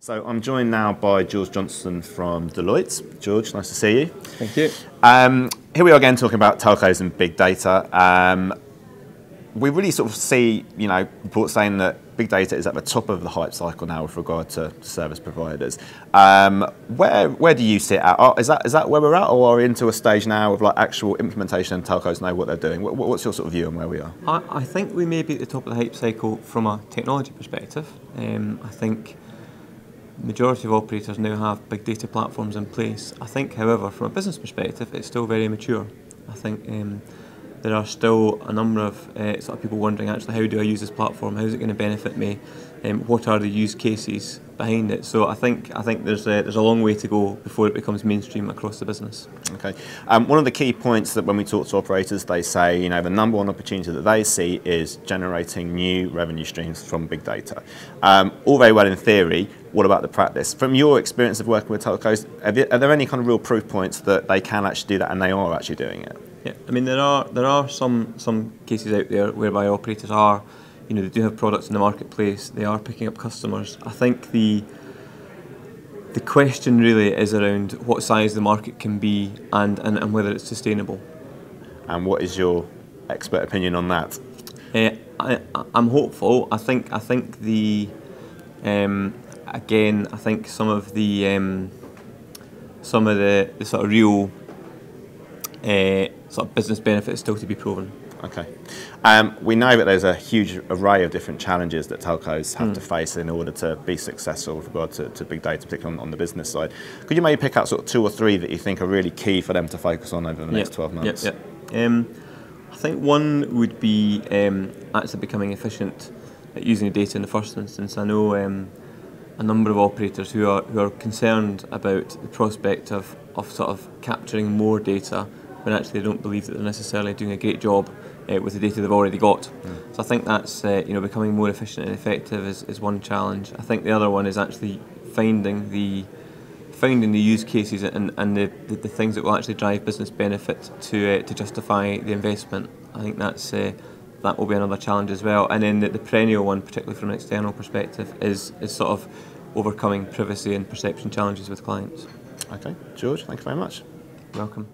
So I'm joined now by Johnston from Deloitte. George, nice to see you. Thank you. Here we are again talking about telcos and big data. We really sort of see, reports saying that big data is at the top of the hype cycle now with regard to service providers. Where do you sit at? Is that where we're at, or are we into a stage now of like actual implementation and telcos know what they're doing? What's your sort of view on where we are? I think we may be at the top of the hype cycle from a technology perspective. I think the majority of operators now have big data platforms in place. I think, however, from a business perspective, it's still very mature. I think there are still a number of sort of people wondering, actually, how do I use this platform? How is it going to benefit me? What are the use cases behind it? So I think there's a long way to go before it becomes mainstream across the business. Okay. One of the key points that when we talk to operators, they say, the number one opportunity that they see is generating new revenue streams from big data. All very well in theory. What about the practice? From your experience of working with telcos, are there any kind of real proof points that they can actually do that and they are actually doing it? Yeah, I mean there are some cases out there whereby operators are, they do have products in the marketplace, they are picking up customers. I think the question really is around what size the market can be and whether it's sustainable. And what is your expert opinion on that? I'm hopeful. I think the again, I think some of the sort of real sort of business benefits still to be proven. Okay. We know that there's a huge array of different challenges that telcos have to face in order to be successful with regard to big data, particularly on the business side. Could you maybe pick out sort of 2 or 3 that you think are really key for them to focus on over the next 12 months? I think one would be actually becoming efficient at using the data in the first instance. I know a number of operators who are concerned about the prospect of sort of capturing more data when actually they don't believe that they're necessarily doing a great job with the data they've already got. So I think that's becoming more efficient and effective is one challenge. I think the other one is actually finding the use cases and the things that will actually drive business benefit to justify the investment. I think that will be another challenge as well. And then the perennial one, particularly from an external perspective, is sort of overcoming privacy and perception challenges with clients. Okay, George, thank you very much. Welcome.